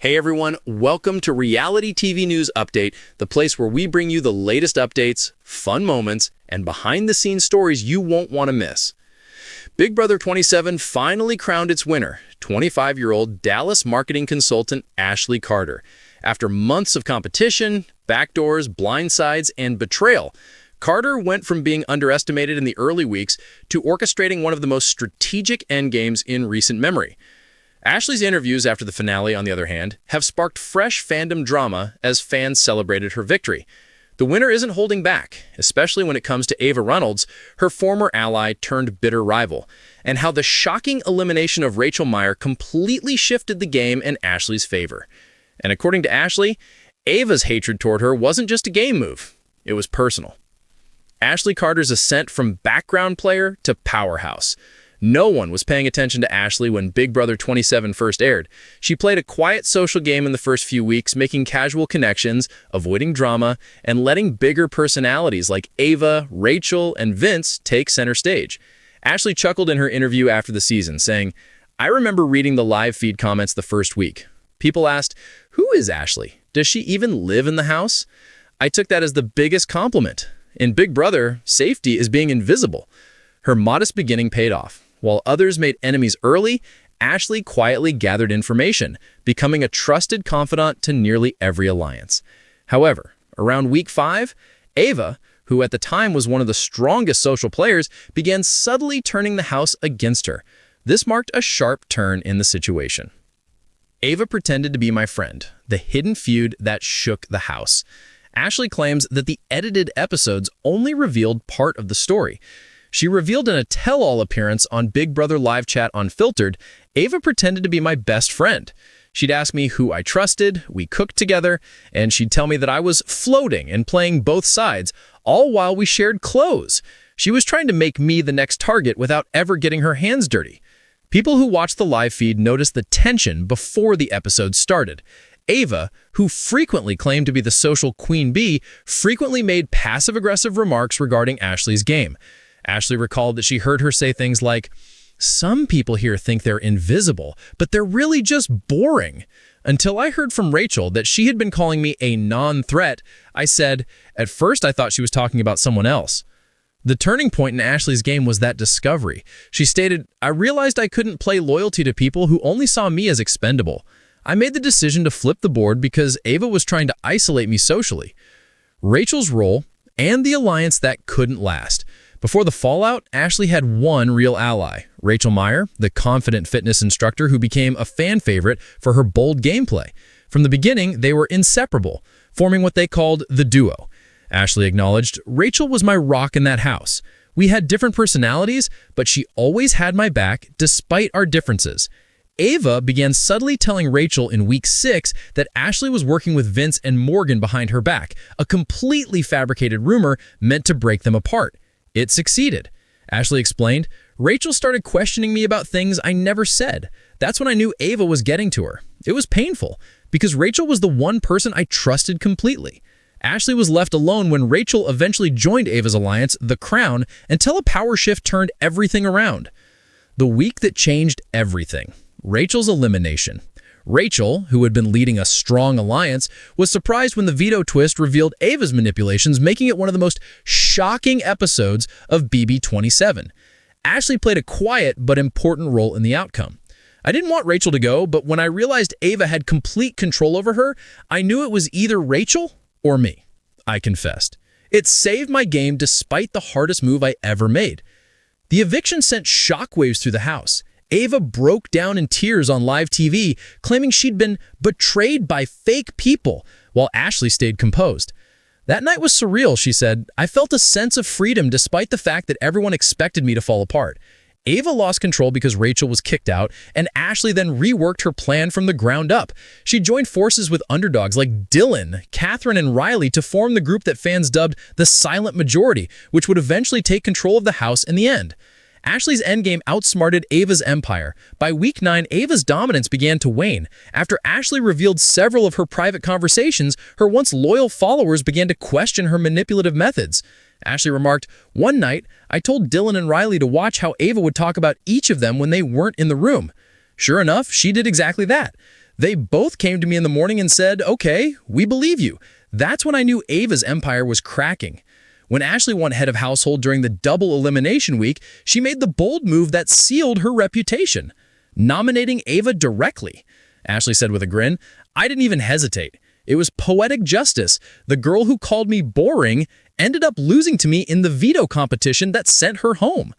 Hey everyone, welcome to Reality TV News Update, the place where we bring you the latest updates, fun moments, and behind-the-scenes stories you won't want to miss. Big Brother 27 finally crowned its winner, 25-year-old Dallas marketing consultant Ashley Carter. After months of competition, backdoors, blindsides, and betrayal, Carter went from being underestimated in the early weeks to orchestrating one of the most strategic endgames in recent memory. Ashley's interviews after the finale, on the other hand, have sparked fresh fandom drama as fans celebrated her victory. The winner isn't holding back, especially when it comes to Ava Reynolds, her former ally turned bitter rival, and how the shocking elimination of Rachel Meyer completely shifted the game in Ashley's favor. And according to Ashley, Ava's hatred toward her wasn't just a game move, it was personal. Ashley Carter's ascent from background player to powerhouse. No one was paying attention to Ashley when Big Brother 27 first aired. She played a quiet social game in the first few weeks, making casual connections, avoiding drama, and letting bigger personalities like Ava, Rachel, and Vince take center stage. Ashley chuckled in her interview after the season, saying, "I remember reading the live feed comments the first week. People asked, 'Who is Ashley? Does she even live in the house?' I took that as the biggest compliment. In Big Brother, safety is being invisible." Her modest beginning paid off. While others made enemies early, Ashley quietly gathered information, becoming a trusted confidant to nearly every alliance. However, around week 5, Ava, who at the time was one of the strongest social players, began subtly turning the house against her. This marked a sharp turn in the situation. Ava pretended to be my friend, the hidden feud that shook the house. Ashley claims that the edited episodes only revealed part of the story. She revealed in a tell-all appearance on Big Brother Live Chat Unfiltered, Ava pretended to be my best friend. She'd ask me who I trusted, we cooked together, and she'd tell me that I was floating and playing both sides, all while we shared clothes. She was trying to make me the next target without ever getting her hands dirty. People who watched the live feed noticed the tension before the episode started. Ava, who frequently claimed to be the social queen bee, frequently made passive-aggressive remarks regarding Ashley's game. Ashley recalled that she heard her say things like, "Some people here think they're invisible, but they're really just boring." Until I heard from Rachel that she had been calling me a non-threat, I said, "At first I thought she was talking about someone else." The turning point in Ashley's game was that discovery. She stated, "I realized I couldn't play loyalty to people who only saw me as expendable. I made the decision to flip the board because Ava was trying to isolate me socially." Rachel's role and the alliance that couldn't last. Before the fallout, Ashley had one real ally, Rachel Meyer, the confident fitness instructor who became a fan favorite for her bold gameplay. From the beginning, they were inseparable, forming what they called the duo. Ashley acknowledged, "Rachel was my rock in that house. We had different personalities, but she always had my back despite our differences." Ava began subtly telling Rachel in week 6 that Ashley was working with Vince and Morgan behind her back, a completely fabricated rumor meant to break them apart. It succeeded. Ashley explained, "Rachel started questioning me about things I never said. That's when I knew Ava was getting to her. It was painful, because Rachel was the one person I trusted completely." Ashley was left alone when Rachel eventually joined Ava's alliance, The Crown, until a power shift turned everything around. The week that changed everything. Rachel's elimination. Rachel, who had been leading a strong alliance, was surprised when the veto twist revealed Ava's manipulations, making it one of the most shocking episodes of BB27. Ashley played a quiet but important role in the outcome. "I didn't want Rachel to go, but when I realized Ava had complete control over her, I knew it was either Rachel or me," I confessed. "It saved my game despite the hardest move I ever made." The eviction sent shockwaves through the house. Ava broke down in tears on live TV, claiming she'd been betrayed by fake people, while Ashley stayed composed. "That night was surreal," she said. "I felt a sense of freedom despite the fact that everyone expected me to fall apart." Ava lost control because Rachel was kicked out, and Ashley then reworked her plan from the ground up. She joined forces with underdogs like Dylan, Catherine, and Riley to form the group that fans dubbed the Silent Majority, which would eventually take control of the house in the end. Ashley's endgame outsmarted Ava's empire. By week 9, Ava's dominance began to wane. After Ashley revealed several of her private conversations, her once loyal followers began to question her manipulative methods. Ashley remarked, "One night, I told Dylan and Riley to watch how Ava would talk about each of them when they weren't in the room. Sure enough, she did exactly that. They both came to me in the morning and said, okay, we believe you. That's when I knew Ava's empire was cracking. When Ashley won head of household during the double elimination week, she made the bold move that sealed her reputation, nominating Ava directly. Ashley said with a grin, I didn't even hesitate. It was poetic justice. The girl who called me boring ended up losing to me in the veto competition that sent her home.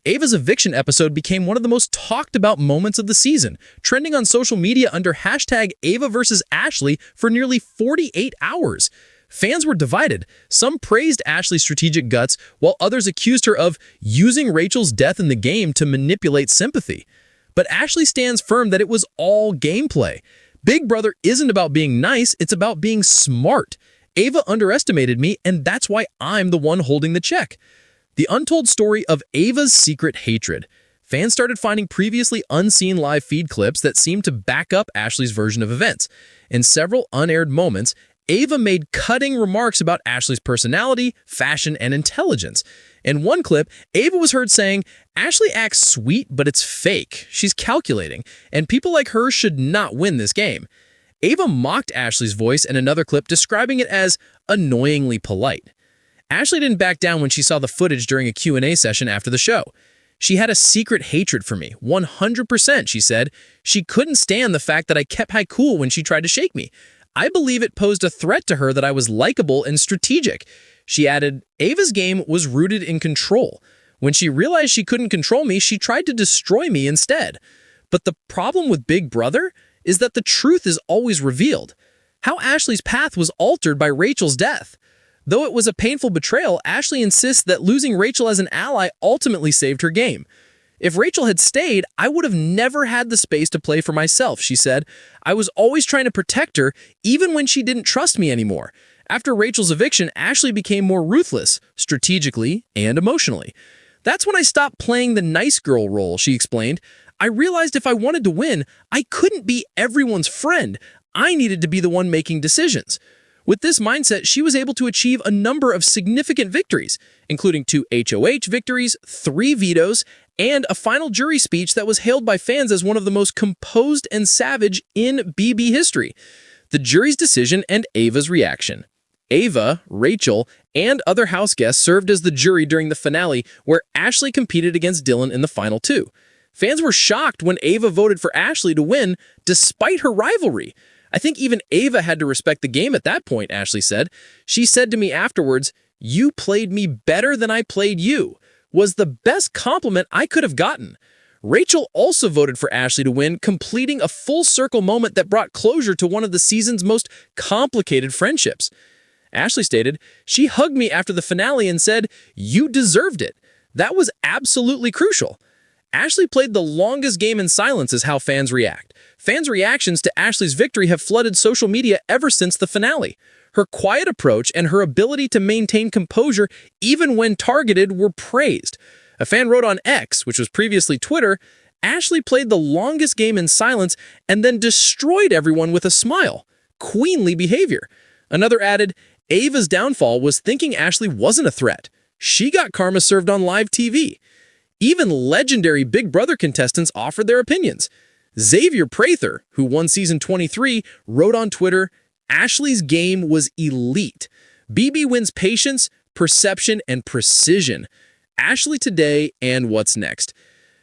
Ava's eviction episode became one of the most talked about moments of the season, trending on social media under hashtag Ava versus Ashley for nearly 48 hours. Fans were divided. Some praised Ashley's strategic guts, while others accused her of using Rachel's death in the game to manipulate sympathy. But Ashley stands firm that it was all gameplay. Big Brother isn't about being nice, it's about being smart. Ava underestimated me, and that's why I'm the one holding the check. The untold story of Ava's secret hatred. Fans started finding previously unseen live feed clips that seemed to back up Ashley's version of events. In several unaired moments, Ava made cutting remarks about Ashley's personality, fashion, and intelligence. In one clip, Ava was heard saying, Ashley acts sweet, but it's fake. She's calculating, and people like her should not win this game. Ava mocked Ashley's voice in another clip, describing it as annoyingly polite. Ashley didn't back down when she saw the footage during a Q&A session after the show. She had a secret hatred for me, 100%, she said. She couldn't stand the fact that I kept high cool when she tried to shake me. I believe it posed a threat to her that I was likable and strategic. She added, Ava's game was rooted in control. When she realized she couldn't control me, she tried to destroy me instead. But the problem with Big Brother is that the truth is always revealed. How Ashley's path was altered by Rachel's death. Though it was a painful betrayal, Ashley insists that losing Rachel as an ally ultimately saved her game. If Rachel had stayed, I would have never had the space to play for myself, she said. I was always trying to protect her, even when she didn't trust me anymore. After Rachel's eviction, Ashley became more ruthless, strategically and emotionally. That's when I stopped playing the nice girl role, she explained. I realized if I wanted to win, I couldn't be everyone's friend. I needed to be the one making decisions. With this mindset, she was able to achieve a number of significant victories, including 2 HOH victories, 3 vetoes, and a final jury speech that was hailed by fans as one of the most composed and savage in BB history. The jury's decision and Ava's reaction. Ava, Rachel, and other house guests served as the jury during the finale, where Ashley competed against Dylan in the final 2. Fans were shocked when Ava voted for Ashley to win, despite her rivalry. I think even Ava had to respect the game at that point, Ashley said. She said to me afterwards, you played me better than I played you, was the best compliment I could have gotten. Rachel also voted for Ashley to win, completing a full circle moment that brought closure to one of the season's most complicated friendships. Ashley stated, she hugged me after the finale and said, you deserved it. That was absolutely crucial. Ashley played the longest game in silence is how fans react. Fans' reactions to Ashley's victory have flooded social media ever since the finale. Her quiet approach and her ability to maintain composure even when targeted were praised. A fan wrote on X, which was previously Twitter, Ashley played the longest game in silence and then destroyed everyone with a smile. Queenly behavior. Another added, Ava's downfall was thinking Ashley wasn't a threat. She got karma served on live TV. Even legendary Big Brother contestants offered their opinions. Xavier Prather, who won season 23, wrote on Twitter, Ashley's game was elite. BB wins patience, perception, and precision. Ashley today and what's next.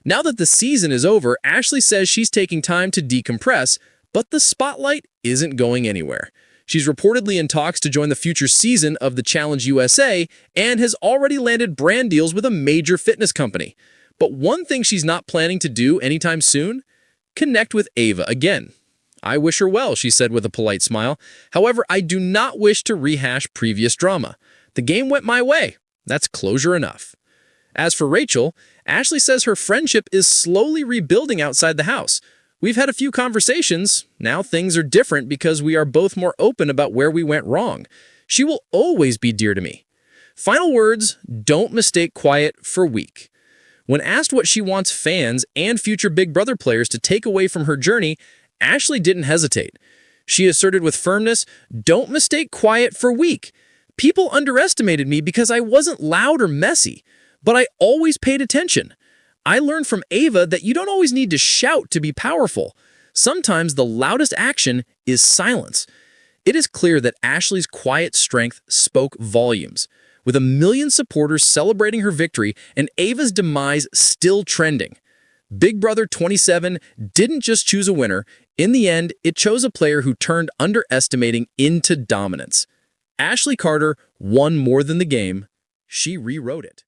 Now that the season is over, Ashley says she's taking time to decompress, but the spotlight isn't going anywhere. She's reportedly in talks to join the future season of the Challenge USA and has already landed brand deals with a major fitness company. But one thing she's not planning to do anytime soon? Connect with Ava again. I wish her well, she said with a polite smile. However, I do not wish to rehash previous drama. The game went my way. That's closure enough. As for Rachel, Ashley says her friendship is slowly rebuilding outside the house. We've had a few conversations. Now things are different because we are both more open about where we went wrong. She will always be dear to me. Final words, don't mistake quiet for weak. When asked what she wants fans and future Big Brother players to take away from her journey, Ashley didn't hesitate. She asserted with firmness, don't mistake quiet for weak. People underestimated me because I wasn't loud or messy, but I always paid attention. I learned from Ava that you don't always need to shout to be powerful. Sometimes the loudest action is silence. It is clear that Ashley's quiet strength spoke volumes, with 1 million supporters celebrating her victory and Ava's demise still trending. Big Brother 27 didn't just choose a winner. In the end, it chose a player who turned underestimating into dominance. Ashley Carter won more than the game. She rewrote it.